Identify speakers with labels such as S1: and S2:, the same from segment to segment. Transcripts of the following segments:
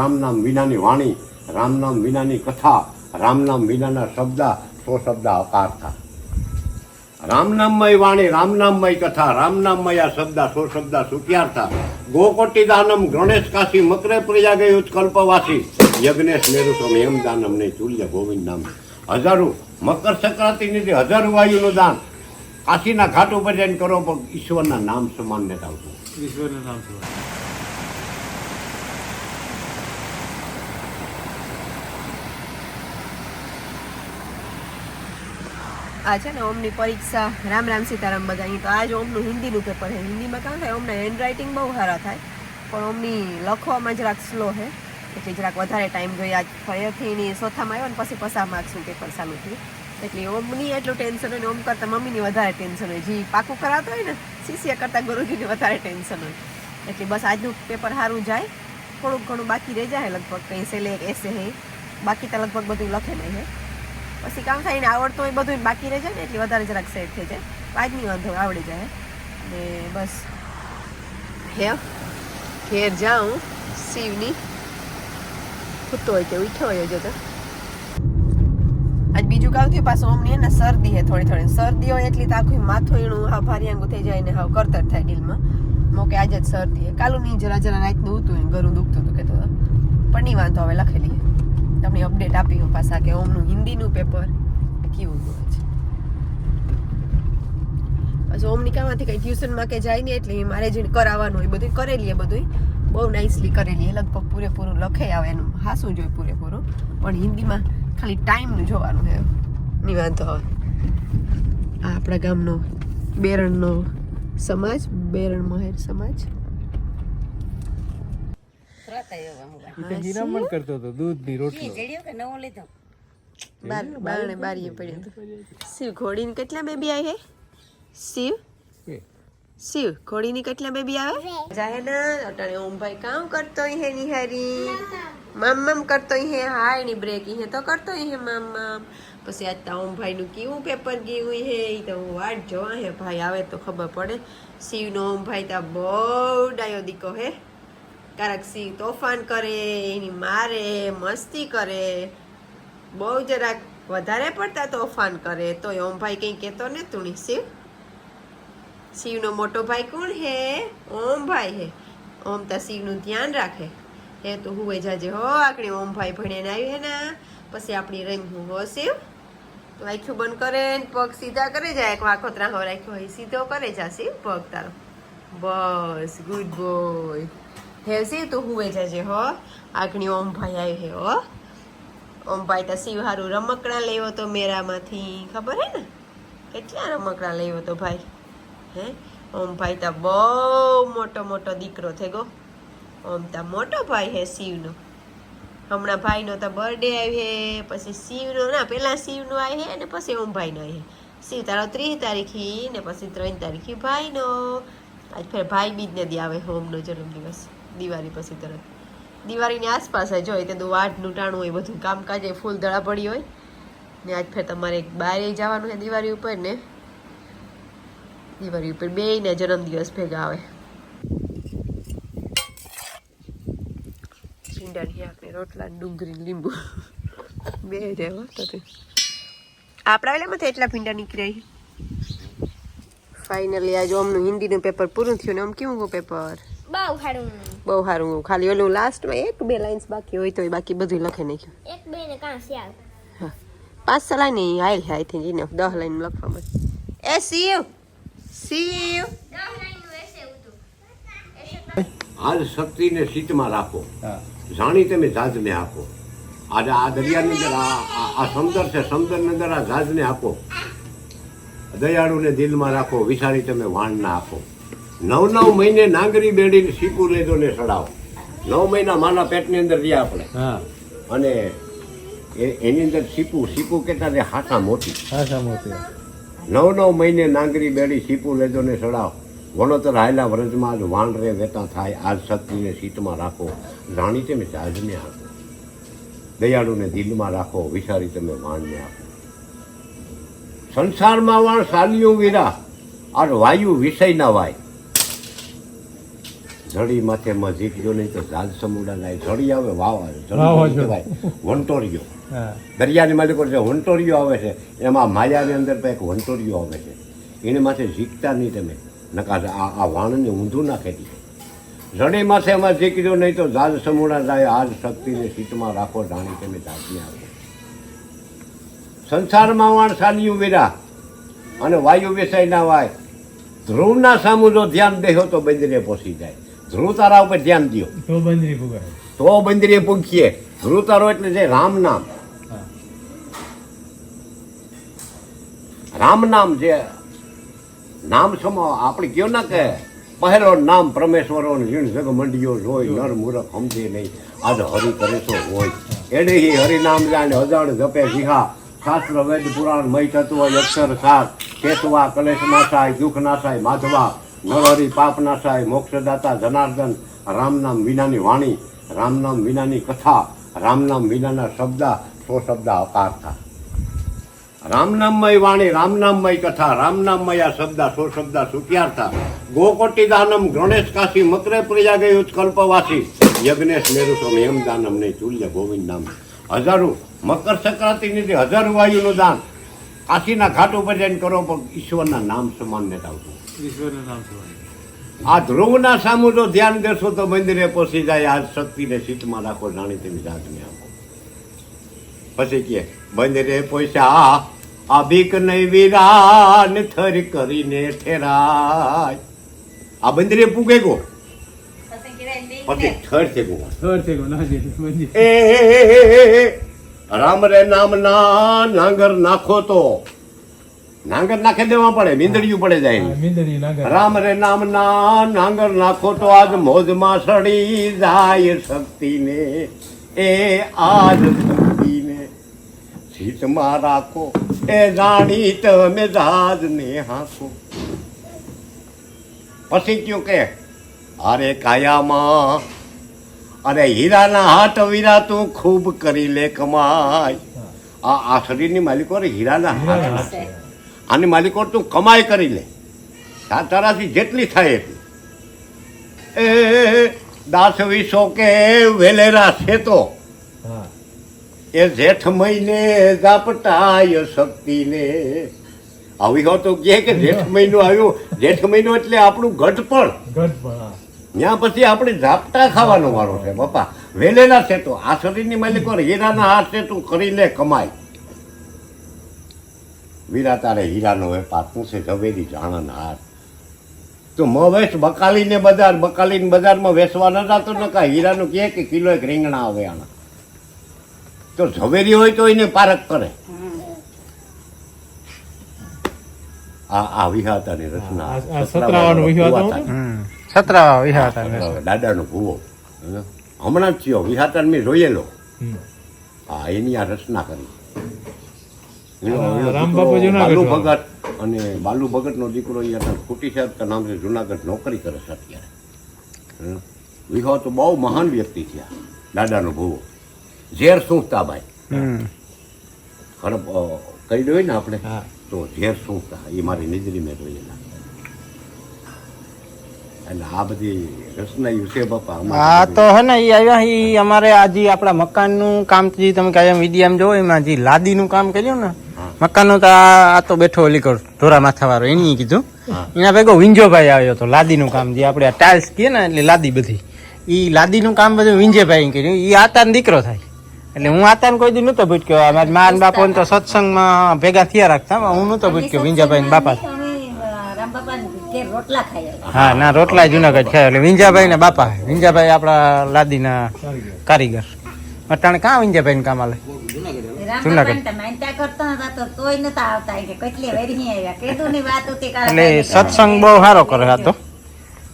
S1: રામ નામ વિનાની વાણી, રામ નામ વિનાની કથા, રામ નામ વિનાના શબ્દ, 100 શબ્દ અકાર થા. રામ નામમય વાણી, રામ નામમય કથા, રામ નામમય શબ્દ, 100 શબ્દ સુખ્યાર થા. ગોકોટી દાનમ ગણેશ કાશી, મકરે પ્રયાગયુત કલ્પવાસી, યજ્ઞેશ મેરુસમ હેમ દાનમ ને તુલ્ય ગોવિંદ નામ. હજારો મકર સંક્રાંતિ નીતિ, હજારો વાયુનું દાન કાશીના ઘાટ ઉપર જઈને કરો, પણ ઈશ્વરના નામ સમાન ને આવતું.
S2: ઈશ્વરના નામ સમાન.
S3: આ છે ને ઓમની પરીક્ષા, રામ રામ સીતારામ બધા. અહીં તો આજ ઓમનું હિન્દીનું પેપર છે. હિન્દીમાં કામ થાય, ઓમના હેન્ડરાઇટિંગ બહુ સારા થાય, પણ ઓમની લખવામાં જરાક સ્લો છે, એટલે જરાક વધારે ટાઈમ જોઈએ. આજ ફરીથી એની ચોથામાં આવ્યો ને પછી 50 માર્ક્સનું પેપર ચાલુ થયું, એટલે ઓમની એટલું ટેન્શન હોય ને ઓમ કરતાં મમ્મીની વધારે ટેન્શન હોય. જે પાકું કરાતો હોય ને શિષ્ય કરતાં ગુરુજીને વધારે ટેન્શન હોય. એટલે બસ આજનું પેપર સારું જાય, થોડુંક ઘણું બાકી રહી જાય લગભગ, કંઈ સેલે એસે હે, બાકી તો લગભગ બધું લખે નહીં હે. પછી કામ થાય ને આવડતું હોય બધું બાકી રહી જાય ને, એટલે વધારે જરાક સેટ થઈ જાય. આજની વાંધો આવડી જાય ને બસ. ઘેર જાઉં શિવની ખૂટતો હોય તે ઉઠ્યો હોય જતો. આજ બીજું કામ થયું પાછું અમને ને શરદી હે, થોડી શરદી હોય એટલી તો આખું માથું એનું હા ભારિયાંગું થઈ જાય ને હાવ કરતર થાય ડીલમાં. મોકે આજે જ શરદી હે, કાલું નહીં જરા રાતનું ઉતું હોય, ઘરું દુખતું હતું કહેતો, પણ નહીં વાંધો હવે લખેલી તમને અપડેટ આપી હું પાછા કે ઓમનું હિન્દીનું પેપર કેવું હોય છે. પછી ઓમની કામમાંથી કંઈ ટ્યુશનમાં કે જાય ને, એટલે મારે જે કરાવવાનું હોય બધું કરેલી, બધું બહુ નાઇસલી કરેલી, લગભગ પૂરેપૂરું લખે આવે એનું હાસું જોઈએ પૂરેપૂરું, પણ હિન્દીમાં ખાલી ટાઈમનું જોવાનું છે. નહીં વાંધો હવે. આ આપણા ગામનો બેરણનો સમાજ, બેરણ મહેર સમાજ.
S2: હીરામણ કરતો હતો, દૂધની રોટલો.
S3: બારણે બારીએ પડ્યું હતું. શિવ ઘોડીની કેટલા બેબી આવે? શિવ ઘોડીની કેટલા બેબી આવે? જાય ને અટાણે ઓમભાઈ કામ કરતો હે નિહારી, મમ કરતો હે, હાય ની બ્રેક હે તો કરતો હે મમ. પછી આજ તા ઓમભાઈ નું કેવું પેપર ગયું હે, એ તો હું વાટ જોવા હે, ભાઈ આવે તો ખબર પડે. શિવનો ઓમભાઈ તા બહુ ડાયો દીકો હે. ક્યારેક શિવ તોફાન કરે, એની મારે, મસ્તી કરે, બહુ જરાક વધારે પડતા તોફાન કરે, તો ઓમભાઈ કંઈ કહેતો ને તું શિવ. શિવનો મોટો ભાઈ કોણ હે? ઓમભાઈ હે. ઓમ તા શિવનું ધ્યાન રાખે હે. તો હુવે જાજે હો, આકડી ઓમભાઈ ભણીને આવી હે ને, પછી આપણી રમ્યું હો શિવ. તો આખું બંધ કરે ને પગ સીધા કરે જાય, એક વાંખો ત્રાહો રાખ્યો હોય સીધો કરે જા શિવ પગ તારો. બસ ગુડ બોય હે શિવ. તો હુવે જાજે હો, આકડી ઓમભાઈ આવી હે હો. ઓમભાઈ તો શિવ હારું રમકડા લેવો તો મેરામાંથી, ખબર હે ને કેટલા રમકડા લેવો તો ભાઈ હે. ઓમભાઈ તો બહુ મોટો દીકરો થઈ ગયો. ઓમ તો મોટો ભાઈ હે શિવનો. હમણાં ભાઈનો તો બર્થડે આવી હે, પછી શિવનો ના પહેલાં શિવનો આવી હે ને પછી ઓમભાઈનો આવી હે. શિવ તારો 30 તારીખી ને પછી 3 તારીખી ભાઈનો. આજ ફેર ભાઈ બીજને દી આવે ઓમનો જન્મદિવસ, દિવાળી પછી તરત. દિવાળીની આસપાસ જોઈએ તો વાટનું ટાણું હોય, બધું કામકાજ ફૂલ દડા પડી હોય ને. આજ ફેર તમારે બહાર જવાનું છે દિવાળી ઉપર ને, દિવાળી ઉપર બેયના જન્મદિવસ ભેગા આવે. ભીંડાની આપણે રોટલા, ડુંગળી, લીંબુ બે રહેવા તો આપણા વેલામાંથી એટલા ભીંડા નીકળ્યા. ફાઇનલી આજે ઓમનું હિન્દીનું પેપર પૂરું થયું ને. આમ કેવું પેપર? બહુ સારું. ખાલી ઓલું લાસ્ટમાં 1-2 લાઇન્સ બાકી હોય તો બાકી બધું લખે નાખ્યું. 1-2 ને કાં સ્યાલ. હા 5 લાઈન નહીં આઈ આઈ થિંક એને 10 લાઈન લખવામાં. એ શિવ 10 લાઈન એસે ઉતું.
S1: આજ શક્તિને સીતમાં રાખો, જાણી તમે જાજને આપો. આજે આ દરિયાની અંદર આ સમુદ્ર છે, સમુદ્રની અંદર આ જાજને આપો. દયાળુને દિલમાં રાખો, વિચારી તમે વાણના આપો. 9 મહિને નાંગરી બેડીને સીપું લેજો ને સડાવો. 9 મહિના માના પેટની અંદર રહ્યા આપણે, અને એની અંદર સીપું કેટલા છે? હાથા મોટી. 9 મહિને નાંગરી બેડી સીપું લેજો ને સડાવો. વણોતર હાયલા વ્રજમાં જ વાણ રે વેતા થાય. આજ શક્તિને સીતમાં રાખો, જાણી તમે જાજને આપો. દયાળુને દિલમાં રાખો, વિચારી તમે વાણને આપો. સંસારમાં વાણ સાલિયું વીરા, આ વાયુ વિષય ના વાય. જડી માથે માં જીકજો નહીં તો ઝાડ સમુડા ના જડી આવે વાવ આવે
S2: વાવ
S1: જડી કહેવાય વંટોરિયો
S2: હા
S1: દરિયાની માલિકો જે વંટોરિયો આવે છે એમાં માયાની અંદર પણ એક વંટોરિયો આવે છે એને માથે જીકતા નહીં તમે નકા આ વાણને ઊંધું ના ખેતી જડી માથે એમાં જીકજો નહીં તો ઝાડ સમુડા જાય આજ શક્તિને સીટમાં રાખો જાણી તમે જાતને આપો સંસારમાં વાણ સાલિયું વેરા અને વાયુ વેસાય ના વાય ધ્રુવના સામું જો ધ્યાન દેહો તો બંદરે પહોંચી જાય ધ્રુવ તારા ઉપર ધ્યાન દો
S2: તો બંદરી પુગાય
S1: તો બંદરે પૂછીએ ધ્રુવ તારો એટલે જે રામ નામ
S2: હા
S1: રામ નામ જે નામ સમો આપણે કયો ના કે પહેલો નામ પરમેશ્વરો ઝીણ જગ મંડિયો જોઈ નર મૂરખ સમજે નહીં આજ હરિ કરે તો હોય એડે હરિનામ જાણે અજાણ જપે જીહા શાસ્ત્ર વેદ પુરાણ મય તત્વ અક્ષર સાર કેશવા કલેશ નાશાય દુઃખ નાશાય માધવા નરહરિ પાપ નાશાય મોક્ષદાતા જનાર્દન રામ નામ વિનાની વાણી રામ નામ વિનાની કથા રામ નામ વિનાના શબ્દ સો શબ્દ અકાર થા રામ નામમય વાણી રામ નામમય કથા રામ નામમય શબ્દ સો શબ્દ સુખ્યાર્થા ગોકોટી દાનમ ગણેશ કાશી મકરે પ્રિયા ગયું કલ્પવાસી યજ્ઞેશ મેરુસમ હેમ દાનમ નહીં તુલ્ય ગોવિંદ નામ હજારો મકર સંક્રાંતિ નીતિ હજારો વાયુનું દાન કાશીના ઘાટ ઉપર જઈને કરો પણ ઈશ્વરના નામ સમાન ને આવતું
S2: ઈશ્વરનું નામ છે
S1: આ ધ્રુવના સામું જો ધ્યાન દેશો તો મંદિરે પહોંચી જાય આ શક્તિને સીટમાં રાખો જાણી તેની જાતને આપો પછી કે મંદિરે પૈસા આ બીક નહીં વિરાન થર કરીને ઠેરાય આ મંદિરે પૂગે ગો પછી ઠર છે ગો
S2: થર છે ના જે મંદિર
S1: એ રામ રે નામ ના નાંગર નાખો તો નાંગર નાખી દેવા પડે મીંદડિયું પડે જાય
S2: મિંદરી નાગર
S1: રામ રે નામ ના નાંગર નાખો તો આજ મોજમાં સડી જાય શક્તિને એ આજ શક્તિને સીટમાં રાખો એ જાણી તમે જહાજને હાંકો પછી કયો કે અરે કાયામાં અરે હીરાના હાટ વીરા તું ખૂબ કરી લે કમાય આ શરીરની માલિકો અરે હીરાના હાથ આની માલિકો તું કમાઈ કરી લે તારાથી જેટલી થાય એટલી એ દાસ વિસો કે વેલેરા છે તો
S2: હા
S1: એ જેઠ મહિને ઝાપટાય શક્તિને આવી હો તો કહે કે જેઠ મહિનો આવ્યો જેઠ મહિનો એટલે આપણું ગઢ પણ
S2: ગઢ પણ હા
S1: ત્યાં પછી આપણે ઝાપટા ખાવાનો વારો છે બાપા વેલેલા છે તો આ શરીરની માલિકો હીરાના હાથ છે તું કરી લે કમાય વીરા તારે હીરાનો વેપાર પૂછે ઝવેરી જાણના હાથ તો વેચ બકાલીને બજારમાં વેચવા ન જતો ન કા હીરાનું કહે કે કિલો એક રીંગણા આવે આના તો ઝવેરી હોય તો એને પારક કરે આ વિહાતાની રચના
S2: આ સતરાવાનો વિહાતો
S4: સતરા વિહાતા
S1: દાદાનો ભૂવો હમણાં જ થયો વિહાતા મેં જોયેલો હા એની આ રચના કરી
S2: રામ બાપુ
S1: બાલુ
S2: જુનાગઢ
S1: ભગત અને બાલુ ભગત નો દીકરો અહીંયા ખોટી સાહેબ નામ છે જુનાગઢ નોકરી કરે છે અત્યારે વિહો તો બહુ મહાન વ્યક્તિ થયા દાદાનો ભૂવો ઝેર સૂંઘતા ભાઈ ખરાબ કહી દઈએ ને આપણે
S2: હા
S1: તો ઝેર સૂંઘતા એ મારી નજરી મેં જોયેલા એટલે આ બધી રચના છે બાપા
S4: હા તો હે ને ઈ આવ્યા ઈ અમારે આજે આપડા મકાન નું કામ જે તમે કાયમ વિડીયામાં જોવો એમાં જે લાદી નું કામ કર્યું ને મકાન નું તો આ તો બેઠો ઓલી કર ઢોરા માથા વાળો એની કીધું એના ભેગો વિંજોભાઈ આવ્યો હતો લાદી નું કામ જે આપણે ટાઇલ્સ કીએ ને એટલે લાદી બધી ઈ લાદી નું કામ બધું વિંજયભાઈ કર્યું ઈ આતાનો દીકરો થાય એટલે હું આતાને કોઈ દી નતો ભૂટક્યો અમારા મા બાપો તો સત્સંગમાં ભેગા થયા રાખતા હું નતો ભૂટક્યો વિંજાભાઈ ને બાપા હા ના રોટલા જુનાગઢ ખાય એટલે વિંજાભાઈ ને બાપા વિંજાભાઈ આપડા લાદીના કારીગર અટાણે ક્યાં વિંજાભાઈ ને કામ આલે જુનાગઢ એટલે સત્સંગ બહુ સારો કરે આ તો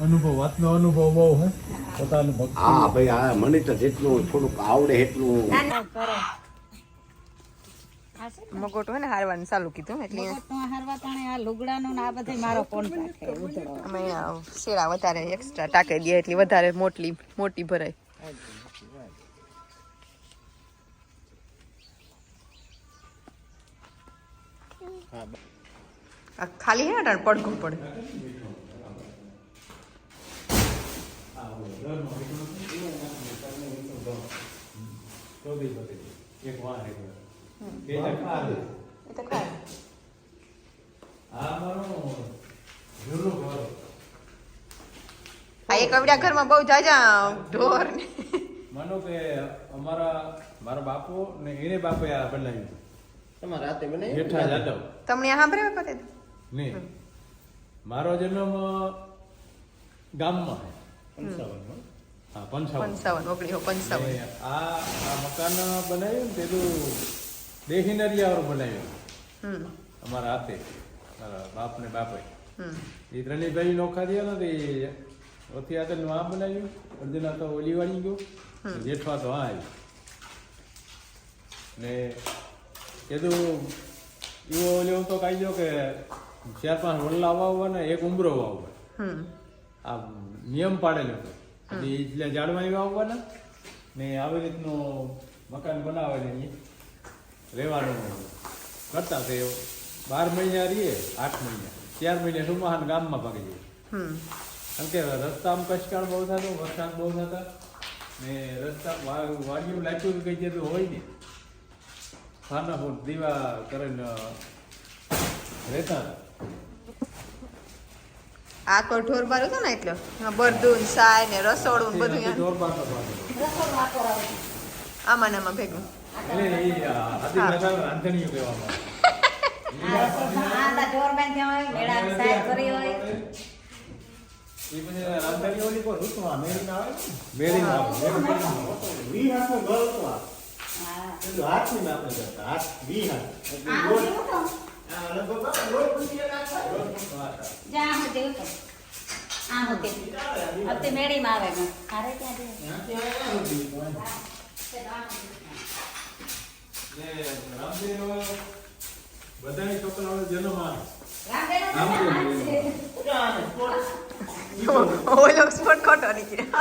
S2: અનુભવ વાતનો અનુભવ બહુ હે પોતાનું ભક્તિ
S1: હા ભાઈ આ મને તો જેટલું થોડુંક આવડે એટલું
S3: મગોટ હોય ને હારવાનું ચાલુ કીધું એટલે અમે શેરા વધારે એક્સ્ટ્રા ટાંકી દે એટલે વધારે મોટી ભરાય ખાલી હે પડઘું પડે
S2: એક વાર
S3: એ તો ખાય
S2: આ મારો જૂનો ઘર
S3: આ એક અવડા ઘરમાં બહુ જાજા ઢોર ને
S2: માનો કે મારા બાપુ ને એને બાપે આ બનાવ્યું
S4: તમારા હાથે બનાવી
S2: જેઠા જાદવ
S3: તમને આ સાંભળે પતે
S2: નહીં મારો જન્મ ગામમાં હા 55
S3: 55
S2: ને આ મકાન બનાવ્યું ને પેલું દેહીનરિયાવાળું બનાવ્યું અમારા હાથે મારા બાપ ને બાપે એ ત્રણેય ભાઈ નોખા થયા નથી ઓથી આગળનું આ બનાવ્યું અર્જુના તો ઓલી વાળી ગયો જેઠવા તો આ આવ્યું ને કીધું એવો ઓલો તો કહી દો કે 4-5 વલ્લા વાવવા ને એક ઉમરો વાવવા આ નિયમ પાડેલો હતો એટલે ઝાડમાં વાવવાના ને આવી રીતનું મકાન બનાવે ને રહેવાનું કરતા તે 12 મહિના રહીએ 8 મહિના 4 મહિને સુમાહાન ગામમાં ભાગી જઈએ કારણ કે રસ્તામાં કચકાળ બહુ થતો વરસાદ બહુ થતા ને રસ્તા વાડીઓ લાગ્યું કઈ જતું હોય ને ખાના ફૂટ દીવા કરીને રહેતા
S3: આ તો ઢોર બાર હતો ને એટલે બરદું સાય ને રસોડું ને બધું
S2: ઢોર બાર
S3: આમાં ને આમાં ભેગું
S2: એટલે એ આદિવાસી રાંધણીઓ કહેવામાં એ પછી રાંધણીઓ ની કોઈ ઋતુમાં મેળીમાં આવે મેળીમાં
S5: મેળીમાં આવે
S2: બધાની છોકરાઓ જન્મ આવે
S3: ઓલો સ્પોટ ખોટો નીકળ્યો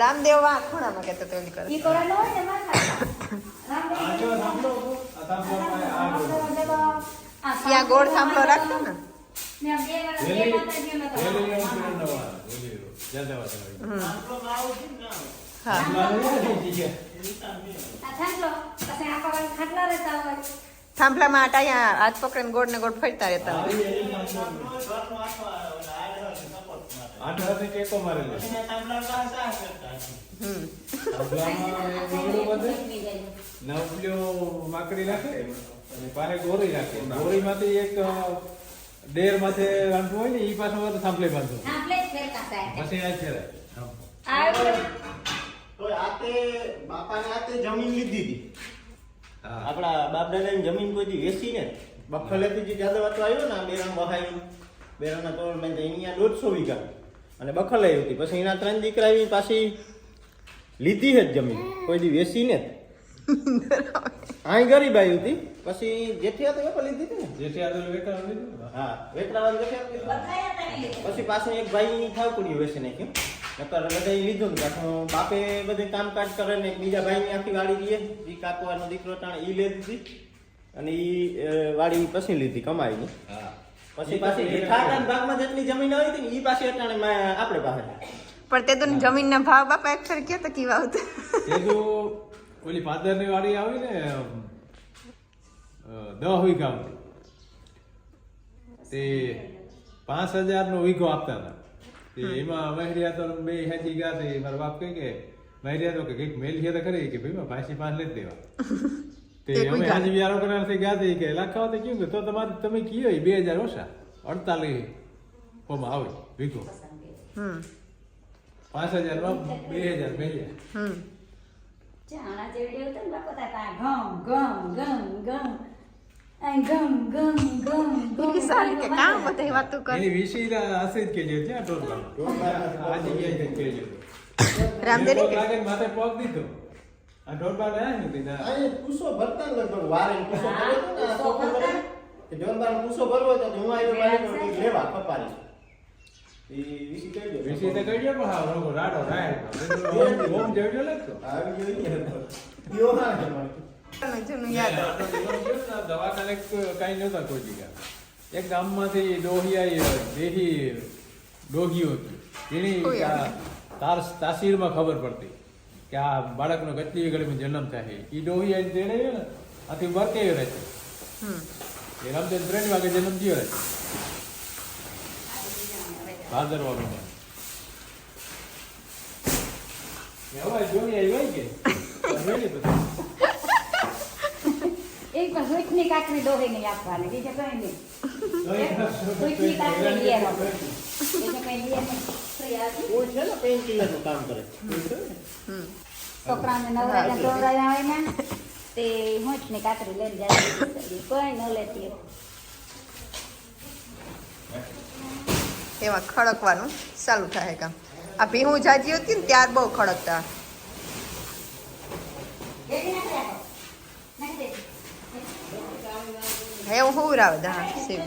S3: રામદેવ વા ખૂણામાં કહેતો તો ઓલી કરે ત્યાં ગોળ થાંભલો રાખતો ને હા થાંભલામાં આટાયા હાથ પકડીને ગોળ ને ગોળ ફરતા રહેતા
S2: આઠ હાથે ટેકો મારેલો માકડી રાખે અને પારે ગોરી રાખે ગોરી માંથી એક ડેર માથે રાંધવું હોય ને એ પાછું થાંભલે બાંધવું પછી આ છે
S4: બાપાને હાથે જમીન લીધી હતી આપણા બાપ દાદાની જમીન કોઈ દી વેચી ને બખલેથી જે જાદવ હતો આવ્યો ને બેરણ બહાયું બેરણના તોડ મેં અહીંયા 150 વીઘા અને બખલ આવી હતી પછી એના 3 દીકરા આવી પાછી લીધી જ જમીન કોઈ દી વેચી ને અહીં ગરીબ આવી હતી પછી જેઠિયા તો વેપાર લીધી હતી ને
S2: જેઠિયા વેકરા લીધું
S4: હા વેકરાવાળી જેઠિયા પછી પાછું એક ભાઈ થાવ કુડી વેચી નાખ્યું નકર બધા લીધું ને પાછું બાપે બધે કામકાજ કરે ને બીજા ભાઈની આખી વાડી લઈએ એ કાકવાનો દીકરો ટાણે ઈ લે દીધી અને ઈ વાડી પછી લીધી કમાઈની પછી પાછી ઠાકાના ભાગમાં જેટલી જમીન આવી હતી ને ઈ પાછી અટાણે આપણે પાસે
S3: પણ તે તો જમીનના ભાવ બાપા અક્ષર કે તો કેવા આવતા
S2: તે તો ઓલી પાદરની વાડી આવી ને 10 વીઘા તે 5000 નો વીઘો આપતા હતા એમાં મહેરિયા તો બે હેજી ગયા તે મારા બાપ કહે કે મહેરિયા તો કે કંઈક મેલી તો ખરી કે ભાઈ પાછી 5 નથી દેવા તે અમે હાજી વ્યારો કરવાથી ગયા હતી કે લાખાવ તો કેવું કે તો તમારે તમે કીયો 2000 ઓછા 48 પોમાં આવે વીઘો 5000 માં 2000 મેલ્યા
S5: ચાણા જેવડી હતો ને બાપો તા ગમ ગમ ગમ ગમ આ ગમ ગમ ગમ ગમ
S3: સારી કે કામ બધી વાતો કર
S2: એની વિશેષ આશે જ કેજો ત્યાં ટોરબાર આ જગ્યાએ જ કેજો
S3: રામદેવ
S2: લાગે માથે પગ દીધો આ ટોરબાર આયા નથી ના
S4: આ કુસો ભરતા લગભગ વારે કુસો ભરતો ને સોકો ભરે કે જોનબાર કુસો ભરવો તો હું આવ્યો બાઈ લેવા કપારી ઈ વિશી કહી દો
S2: વિશેષ તો કઈ પણ હા રોગો રાડો રાય ઓમ જેવડો લાગતો
S4: આવી ગયો યો હા
S3: જૂનું યાદ
S2: દવાખાને કઈ નહોતા કોઈ જગ્યા એક ગામમાંથી ડોહિયા દેહી ડોહીઓ હતી એની તાસીરમાં ખબર પડતી કે આ બાળકનો કેટલી ઘડીમાં જન્મ થાય એ ડોહી આને તેડે ને આથી વર્કે રહે છે એ રામચંદ્ર 3 વાગે જન્મ થયો રહે ભાદરવા મહિના હવે જોઈએ આવી કે
S5: એક પણ સુઈટની કાકરી ડોહી નહીં આપવાની બીજે કઈ નહીં સુઈટની કાકરી લઈ આવવાની. બીજે કઈ લઈ આવવાની. છોકરાને નવરાઈને ધોવરાવ્યા હોય ને તે હોંચની કાકરી લઈને જાય કોઈ ન લેતી.
S3: એમાં ખડકવાનું ચાલુ થાય કામ. આ ભીહું જાજી હતી ને ત્યાર બહુ ખડકતા. એવું હું રાવ દા સેવ.